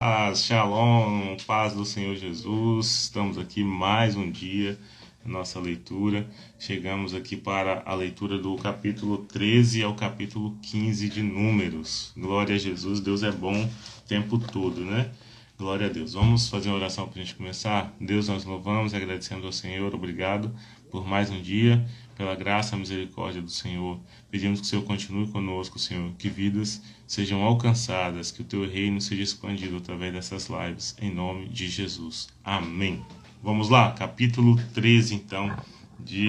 Paz, shalom, paz do Senhor Jesus. Estamos aqui mais um dia na nossa leitura. Chegamos aqui para a leitura do capítulo 13 ao capítulo 15 de Números. Glória a Jesus, Deus é bom o tempo todo, né? Glória a Deus. Vamos fazer uma oração para a gente começar? Deus, nós louvamos e agradecemos ao Senhor. Obrigado por mais um dia, pela graça e misericórdia do Senhor. Pedimos que o Senhor continue conosco, Senhor, que vidas sejam alcançadas, que o Teu reino seja expandido através dessas lives, em nome de Jesus. Amém. Vamos lá, capítulo 13, então, de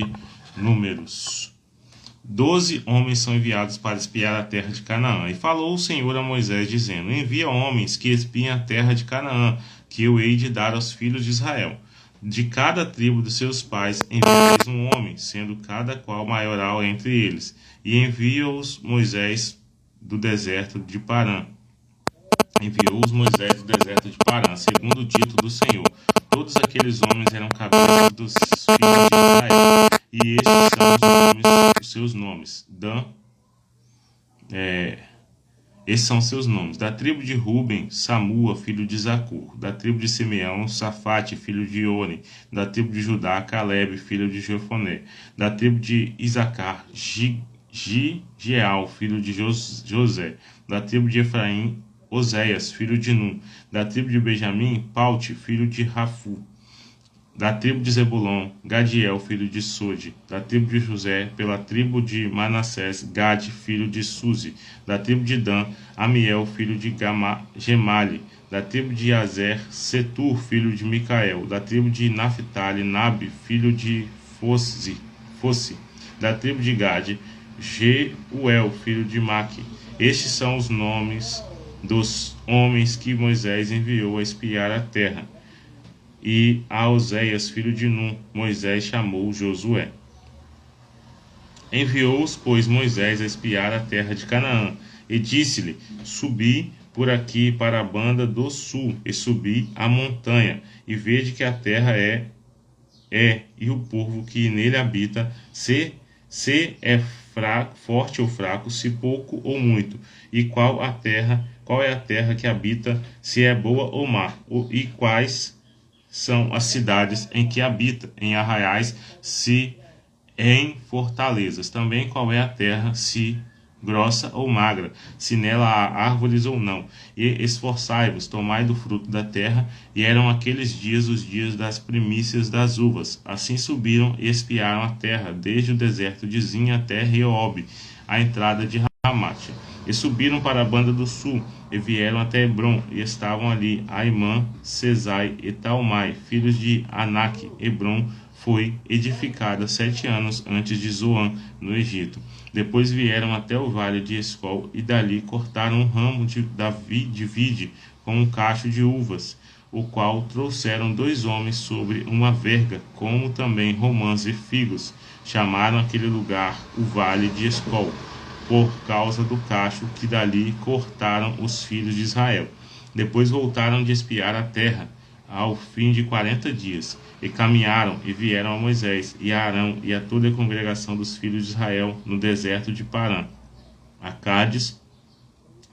Números. 12 homens são enviados para espiar a terra de Canaã. E falou o Senhor a Moisés, dizendo: Envia homens que espiem a terra de Canaã, que eu hei de dar aos filhos de Israel. De cada tribo de seus pais enviareis um homem, sendo cada qual maioral entre eles. E enviou-os Moisés do deserto de Parã. Enviou-os Moisés do deserto de Parã, segundo o dito do Senhor. Todos aqueles homens eram cabeças dos filhos de Israel. E estes são os seus nomes. Esses são seus nomes. Da tribo de Ruben, Samua, filho de Zacur. Da tribo de Simeão, Safate, filho de Oni. Da tribo de Judá, Caleb, filho de Jefoné. Da tribo de Isacar, Gigeal, filho de José. Da tribo de Efraim, Oséias, filho de Num. Da tribo de Benjamim, Paute, filho de Rafu. Da tribo de Zebulon, Gadiel, filho de Sode. Da tribo de José, pela tribo de Manassés, Gade, filho de Suzi. Da tribo de Dan, Amiel, filho de Gemali. Da tribo de Azer, Setur, filho de Micael. Da tribo de Naphtali, Nabe, filho de Fosse. Da tribo de Gade, Jeuel, filho de Maque. Estes são os nomes dos homens que Moisés enviou a espiar a terra. E a Oséias, filho de Num, Moisés chamou Josué. Enviou-os, pois, Moisés a espiar a terra de Canaã, e disse-lhe: Subi por aqui para a banda do sul, e subi a montanha, e vede que a terra e o povo que nele habita, se é forte ou fraco, se pouco ou muito, e qual é a terra que habita, se é boa ou má, e quais são as cidades em que habita, em arraiais, se em fortalezas. Também qual é a terra, se grossa ou magra, se nela há árvores ou não. E esforçai-vos, tomai do fruto da terra. E eram aqueles dias os dias das primícias das uvas. Assim subiram e espiaram a terra, desde o deserto de Zin até Reob, a entrada de Ramate. E subiram para a banda do sul, e vieram até Hebron, e estavam ali Aimã, Sesai e Talmai, filhos de Anak. Hebron foi edificada 7 anos antes de Zoan, no Egito. Depois vieram até o vale de Escol, e dali cortaram um ramo de vide com um cacho de uvas, o qual trouxeram 2 homens sobre uma verga, como também romãs e figos. Chamaram aquele lugar o vale de Escol, por causa do cacho que dali cortaram os filhos de Israel. Depois voltaram de espiar a terra, ao fim de 40 dias, e caminharam e vieram a Moisés e a Arão e a toda a congregação dos filhos de Israel no deserto de Parã, a Cádiz,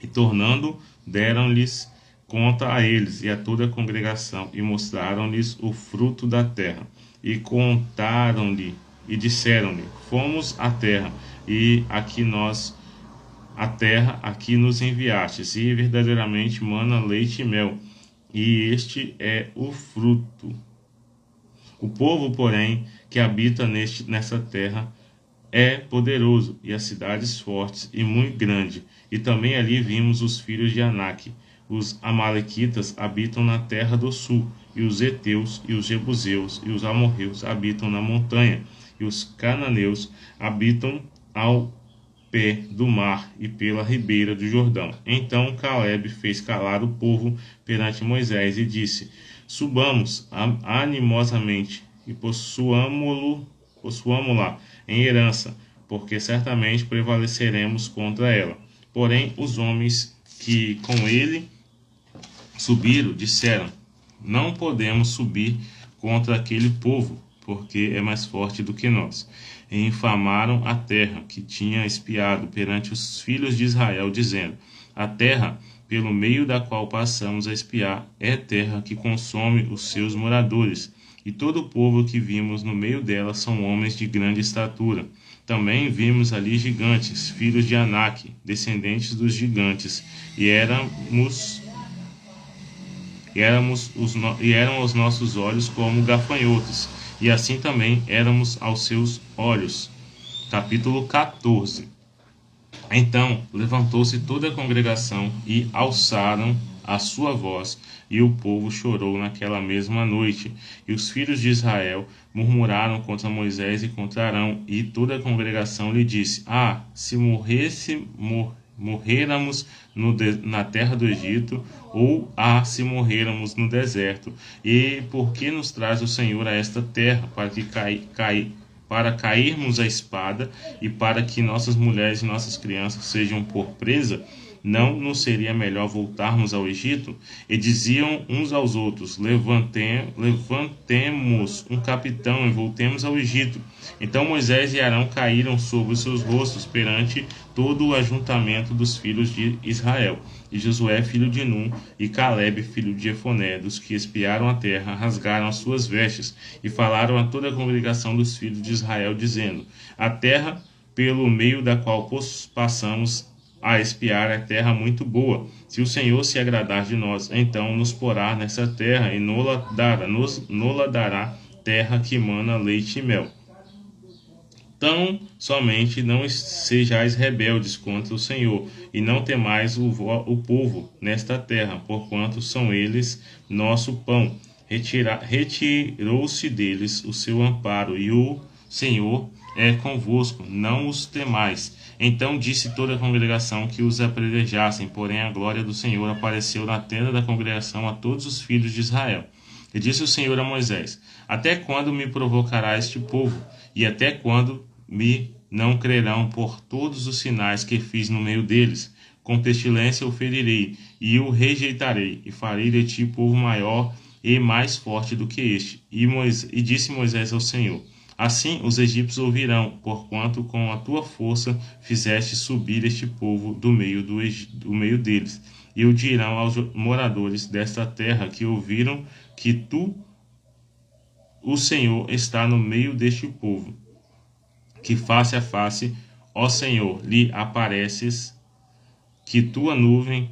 e tornando, deram-lhes conta a eles e a toda a congregação, e mostraram-lhes o fruto da terra, e contaram-lhe, e disseram-lhe: Fomos à terra, e a terra aqui nos enviastes, e verdadeiramente mana leite e mel, e este é o fruto. O povo, porém, que habita nessa terra é poderoso, e as cidades fortes e muito grande. E também ali vimos os filhos de Anak. Os amalequitas habitam na terra do sul, e os heteus, e os jebuseus, e os amorreus habitam na montanha, e os cananeus habitam ao pé do mar e pela ribeira do Jordão. Então Caleb fez calar o povo perante Moisés e disse: Subamos animosamente e possuamo-la em herança, porque certamente prevaleceremos contra ela. Porém, os homens que com ele subiram disseram: Não podemos subir contra aquele povo, porque é mais forte do que nós. E infamaram a terra que tinha espiado perante os filhos de Israel, dizendo: A terra pelo meio da qual passamos a espiar, é terra que consome os seus moradores, e todo o povo que vimos no meio dela são homens de grande estatura. Também vimos ali gigantes, filhos de Anak, descendentes dos gigantes, e eram aos nossos olhos como gafanhotos, e assim também éramos aos seus olhos. Capítulo 14. Então levantou-se toda a congregação e alçaram a sua voz, e o povo chorou naquela mesma noite. E os filhos de Israel murmuraram contra Moisés e contra Arão, e toda a congregação lhe disse: se morrêramos na terra do Egito, ou se morrêramos no deserto. E por que nos traz o Senhor a esta terra, para cairmos à espada e para que nossas mulheres e nossas crianças sejam por presa? Não nos seria melhor voltarmos ao Egito? E diziam uns aos outros: levantemos um capitão e voltemos ao Egito. Então Moisés e Arão caíram sobre os seus rostos perante todo o ajuntamento dos filhos de Israel. E Josué, filho de Num, e Calebe, filho de Jefoné, dos que espiaram a terra, rasgaram as suas vestes e falaram a toda a congregação dos filhos de Israel, dizendo: a terra pelo meio da qual passamos a espiar é terra muito boa. Se o Senhor se agradar de nós, então nos porá nessa terra e nola dará terra que mana leite e mel. Tão somente não sejais rebeldes contra o Senhor, e não temais o povo nesta terra, porquanto são eles nosso pão. Retirou-se deles o seu amparo, e o Senhor é convosco, não os temais. Então disse toda a congregação que os apedrejassem, porém a glória do Senhor apareceu na tenda da congregação a todos os filhos de Israel. E disse o Senhor a Moisés: até quando me provocará este povo? E até quando me não crerão por todos os sinais que fiz no meio deles? Com pestilência o ferirei, e o rejeitarei, e farei de ti povo maior e mais forte do que este. E disse Moisés ao Senhor: assim os egípcios ouvirão, porquanto com a tua força fizeste subir este povo do meio deles. E o dirão aos moradores desta terra que ouviram que tu, o Senhor, está no meio deste povo, que face a face, ó Senhor, lhe apareces, que tua nuvem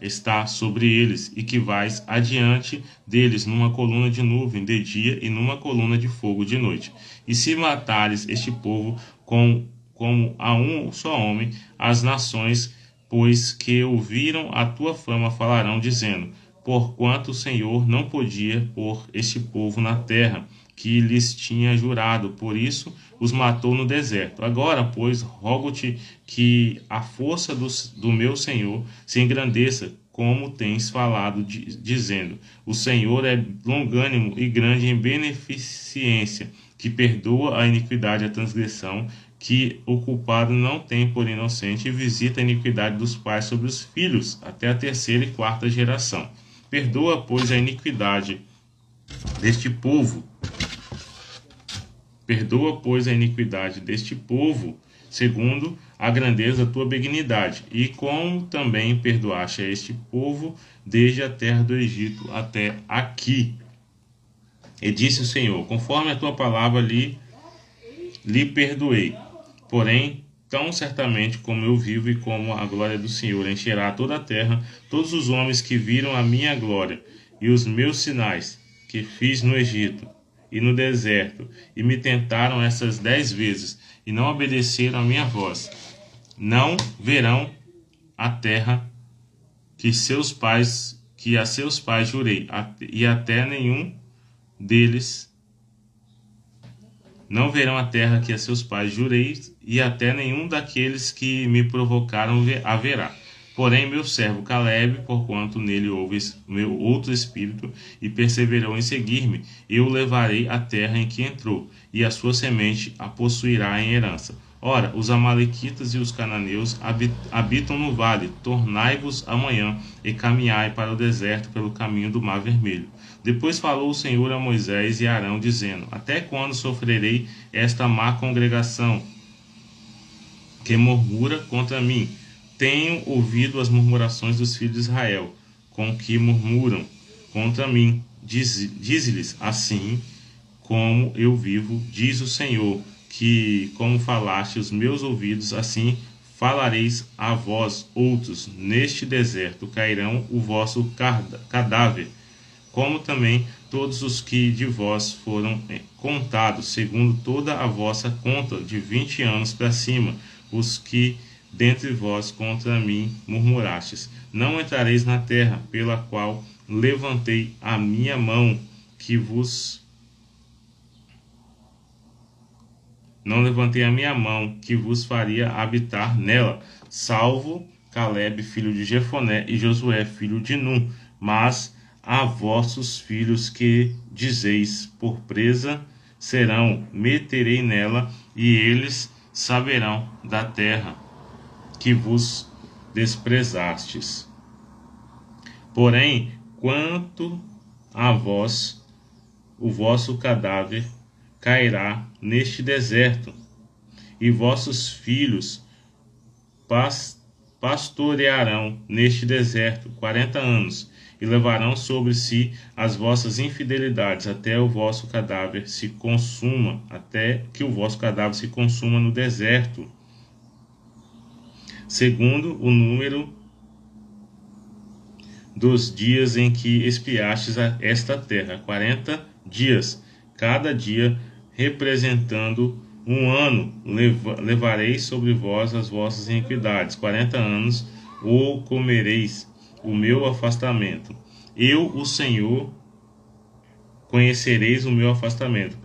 está sobre eles, e que vais adiante deles numa coluna de nuvem de dia e numa coluna de fogo de noite. E se matares este povo como a um só homem, as nações, pois que ouviram a tua fama, falarão, dizendo: porquanto o Senhor não podia pôr este povo na terra que lhes tinha jurado, por isso os matou no deserto. Agora, pois, rogo-te que a força do meu Senhor se engrandeça, como tens falado, dizendo: o Senhor é longânimo e grande em beneficência, que perdoa a iniquidade e a transgressão, que o culpado não tem por inocente, e visita a iniquidade dos pais sobre os filhos, até a terceira e quarta geração. Perdoa, pois, a iniquidade deste povo. Perdoa, pois, a iniquidade deste povo, segundo a grandeza da tua benignidade, e como também perdoaste a este povo desde a terra do Egito até aqui. E disse o Senhor: conforme a tua palavra lhe perdoei. Porém, tão certamente como eu vivo e como a glória do Senhor encherá toda a terra, todos os homens que viram a minha glória e os meus sinais que fiz no Egito e no deserto, e me tentaram essas 10 vezes, e não obedeceram a minha voz, não verão a terra que a seus pais jurei, e até nenhum deles não verão a terra que a seus pais jurei, e até nenhum daqueles que me provocaram haverá. Porém, meu servo Calebe, porquanto nele houve meu outro espírito, e perseverou em seguir-me, eu o levarei à terra em que entrou, e a sua semente a possuirá em herança. Ora, os amalequitas e os cananeus habitam no vale. Tornai-vos amanhã e caminhai para o deserto pelo caminho do Mar Vermelho. Depois falou o Senhor a Moisés e a Arão, dizendo: até quando sofrerei esta má congregação que murmura contra mim? tenho ouvido as murmurações dos filhos de Israel, com que murmuram contra mim. Dize-lhes assim como eu vivo, diz o Senhor, que como falaste os meus ouvidos, assim falareis a vós outros. Neste deserto cairão o vosso cadáver, como também todos os que de vós foram contados, segundo toda a vossa conta, de 20 anos para cima, os que dentre vós contra mim murmurastes. Não entrareis na terra, pela qual levantei a minha mão, que vos faria habitar nela, salvo Caleb, filho de Jefoné, e Josué, filho de Num. Mas a vossos filhos que dizeis, por presa serão, meterei nela, e eles saberão da terra que vos desprezastes. Porém, quanto a vós, o vosso cadáver cairá neste deserto, e vossos filhos pastorearão neste deserto 40 anos, e levarão sobre si as vossas infidelidades, até que o vosso cadáver se consuma no deserto, segundo o número dos dias em que espiastes esta terra, 40 dias, cada dia representando um ano. Levareis sobre vós as vossas iniquidades, 40 anos, ou comereis o meu afastamento. Eu, o Senhor, conhecereis o meu afastamento,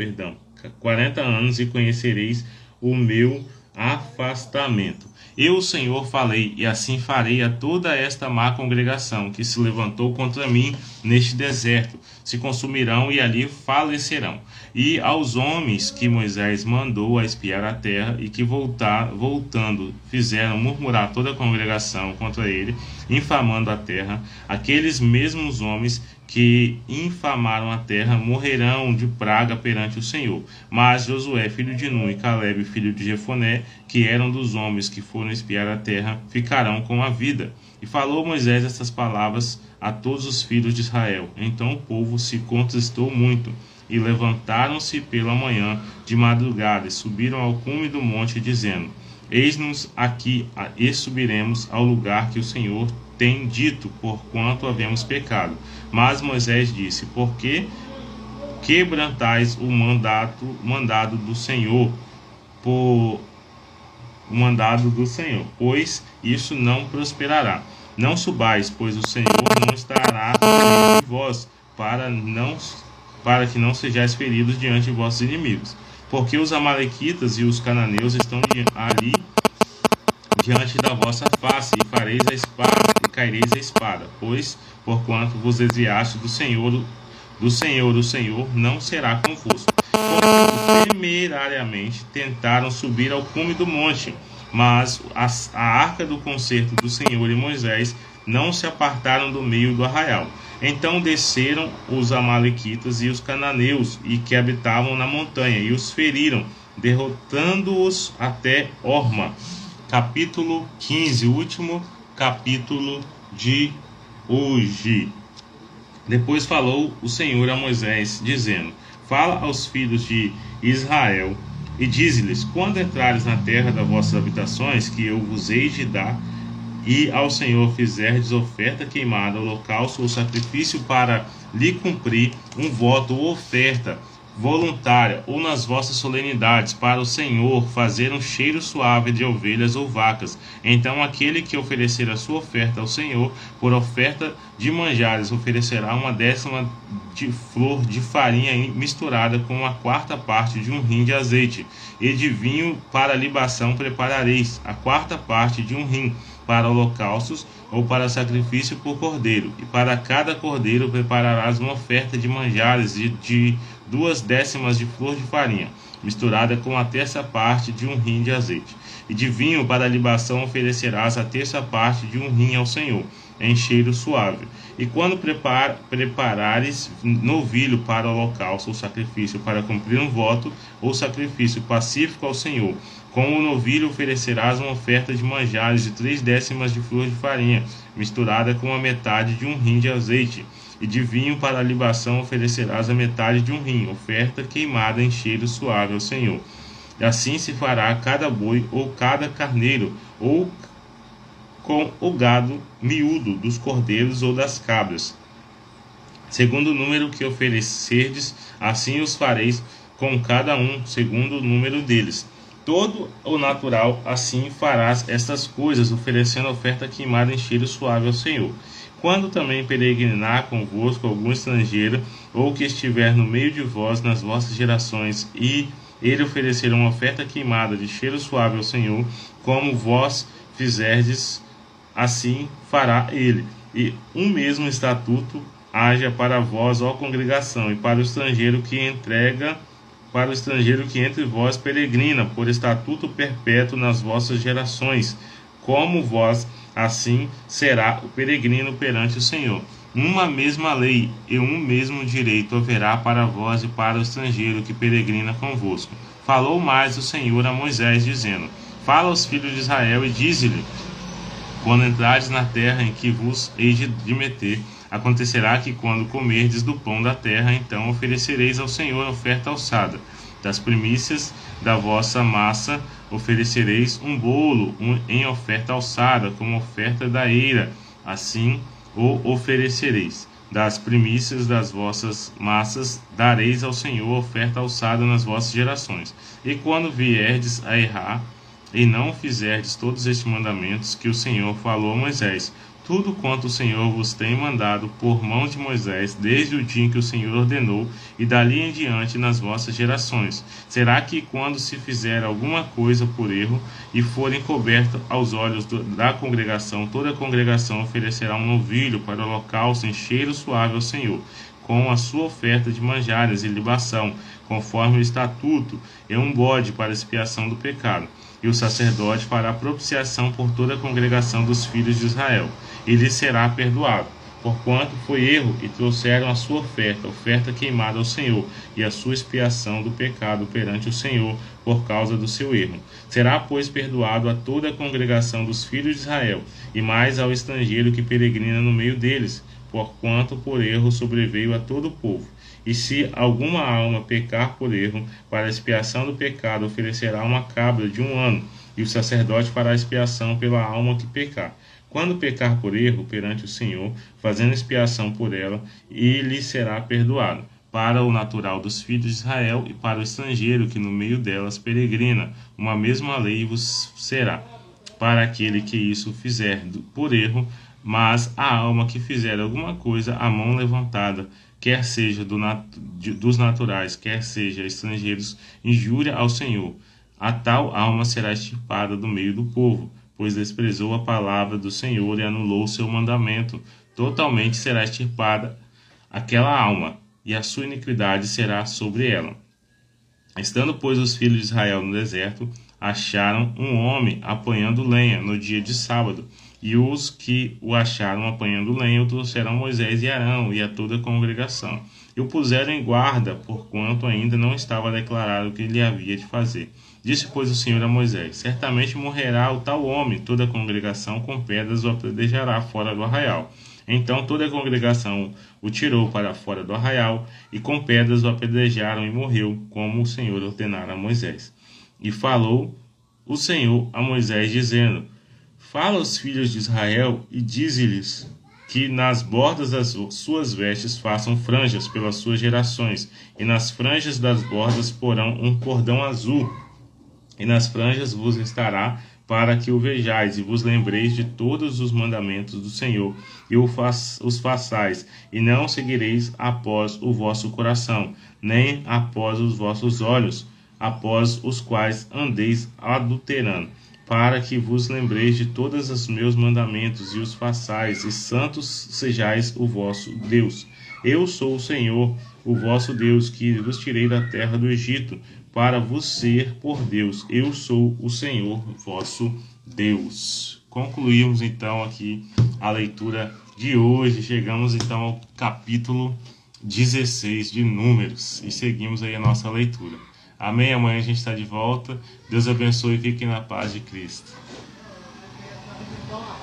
40 anos, e conhecereis o meu afastamento. Eu, o Senhor, falei, e assim farei a toda esta má congregação que se levantou contra mim neste deserto. Se consumirão e ali falecerão. E aos homens que Moisés mandou a espiar a terra, e que voltando fizeram murmurar toda a congregação contra ele, infamando a terra, aqueles mesmos homens que infamaram a terra morrerão de praga perante o Senhor. Mas Josué, filho de Nun, e Caleb, filho de Jefoné, que eram dos homens que foram espiar a terra, ficarão com a vida. E falou Moisés estas palavras a todos os filhos de Israel. Então o povo se contristou muito, e levantaram-se pela manhã de madrugada, e subiram ao cume do monte, dizendo: Eis-nos aqui, e subiremos ao lugar que o Senhor tem dito, porquanto havemos pecado. Mas Moisés disse: Por que quebrantais o mandado do Senhor, pois isso não prosperará. Não subais, pois o Senhor não estará diante de vós, para que não sejais feridos diante de vossos inimigos. Porque os amalequitas e os cananeus estão ali diante da vossa face, e fareis a espada, e caireis a espada, pois, porquanto vos desviaste do Senhor, o Senhor não será convosco. Portanto, temerariamente tentaram subir ao cume do monte, mas a arca do concerto do Senhor e Moisés não se apartaram do meio do arraial. Então desceram os amalequitas e os cananeus, e que habitavam na montanha, e os feriram, derrotando-os até Horma. Capítulo 15, último capítulo de hoje. Depois falou o Senhor a Moisés, dizendo: Fala aos filhos de Israel, e dize-lhes: Quando entrares na terra das vossas habitações, que eu vos hei de dar, e ao Senhor fizerdes oferta queimada, holocausto ou sacrifício para lhe cumprir um voto ou oferta voluntária, ou nas vossas solenidades, para o Senhor fazer um cheiro suave de ovelhas ou vacas, então aquele que oferecer a sua oferta ao Senhor, por oferta de manjares, oferecerá 1/10 de flor de farinha misturada com 1/4 parte de um rim de azeite, e de vinho para libação preparareis 1/4 parte de um rim, para holocaustos ou para sacrifício por cordeiro, e para cada cordeiro prepararás uma oferta de manjares de 2/10 de flor de farinha, misturada com 1/3 parte de um rim de azeite. E de vinho para libação oferecerás 1/3 parte de um rim ao Senhor, em cheiro suave. E quando preparares novilho para holocausto ou sacrifício para cumprir um voto ou sacrifício pacífico ao Senhor, Com o novilho oferecerás uma oferta de manjares de 3/10 de flor de farinha, misturada com a metade de um rim de azeite, e de vinho para a libação oferecerás a metade de um rim, oferta queimada em cheiro suave ao Senhor. E assim se fará cada boi ou cada carneiro, ou com o gado miúdo dos cordeiros ou das cabras. Segundo o número que oferecerdes, assim os fareis com cada um, segundo o número deles. Todo o natural, assim farás estas coisas, oferecendo oferta queimada em cheiro suave ao Senhor. Quando também peregrinar convosco algum estrangeiro, ou que estiver no meio de vós nas vossas gerações, e ele oferecer uma oferta queimada de cheiro suave ao Senhor, como vós fizerdes, assim fará ele. E um mesmo estatuto haja para vós, ó congregação, e para o estrangeiro que entre vós peregrina, por estatuto perpétuo nas vossas gerações, como vós, assim será o peregrino perante o Senhor. Uma mesma lei e um mesmo direito haverá para vós e para o estrangeiro que peregrina convosco. Falou mais o Senhor a Moisés, dizendo: Fala aos filhos de Israel e dize-lhe: Quando entrardes na terra em que vos hei de meter, acontecerá que quando comerdes do pão da terra, então oferecereis ao Senhor oferta alçada. Das primícias da vossa massa oferecereis um bolo em oferta alçada, como oferta da eira, assim o oferecereis. Das primícias das vossas massas dareis ao Senhor oferta alçada nas vossas gerações. E quando vierdes a errar, e não fizerdes todos estes mandamentos que o Senhor falou a Moisés, tudo quanto o Senhor vos tem mandado por mão de Moisés, desde o dia em que o Senhor ordenou, e dali em diante nas vossas gerações. Será que quando se fizer alguma coisa por erro, e forem cobertos aos olhos da congregação, toda a congregação oferecerá um novilho para o holocausto em cheiro suave ao Senhor, com a sua oferta de manjares e libação, conforme o estatuto, e um bode para expiação do pecado. E o sacerdote fará propiciação por toda a congregação dos filhos de Israel, e lhe será perdoado, porquanto foi erro, e trouxeram a sua oferta queimada ao Senhor, e a sua expiação do pecado perante o Senhor, por causa do seu erro. Será, pois, perdoado a toda a congregação dos filhos de Israel, e mais ao estrangeiro que peregrina no meio deles, porquanto por erro sobreveio a todo o povo. E se alguma alma pecar por erro, para a expiação do pecado oferecerá uma cabra de 1 ano, e o sacerdote fará expiação pela alma que pecar. Quando pecar por erro perante o Senhor, fazendo expiação por ela, e lhe será perdoado, para o natural dos filhos de Israel e para o estrangeiro que no meio delas peregrina, uma mesma lei vos será, para aquele que isso fizer por erro, mas a alma que fizer alguma coisa à mão levantada, quer seja dos naturais, quer seja estrangeiros, injúria ao Senhor, a tal alma será extirpada do meio do povo, pois desprezou a palavra do Senhor e anulou o seu mandamento. Totalmente será extirpada aquela alma, e a sua iniquidade será sobre ela. Estando, pois, os filhos de Israel no deserto, acharam um homem apanhando lenha no dia de sábado, e os que o acharam apanhando lenha o trouxeram a Moisés e Arão e a toda a congregação, e o puseram em guarda, porquanto ainda não estava declarado o que ele havia de fazer. Disse, pois, o Senhor a Moisés: Certamente morrerá o tal homem, toda a congregação com pedras o apedrejará fora do arraial. Então toda a congregação o tirou para fora do arraial, e com pedras o apedrejaram, e morreu, como o Senhor ordenara a Moisés. E falou o Senhor a Moisés, dizendo: Fala aos filhos de Israel, e dize-lhes que nas bordas das suas vestes façam franjas pelas suas gerações, e nas franjas das bordas porão um cordão azul, e nas franjas vos estará, para que o vejais, e vos lembreis de todos os mandamentos do Senhor, e os façais, e não seguireis após o vosso coração, nem após os vossos olhos, após os quais andeis adulterando, para que vos lembreis de todos os meus mandamentos, e os façais, e santos sejais o vosso Deus. Eu sou o Senhor, o vosso Deus, que vos tirei da terra do Egito, para vos ser por Deus. Eu sou o Senhor, vosso Deus. Concluímos então aqui a leitura de hoje. Chegamos então ao capítulo 16 de Números e seguimos aí a nossa leitura. Amém? Amanhã a gente está de volta. Deus abençoe e fiquem na paz de Cristo.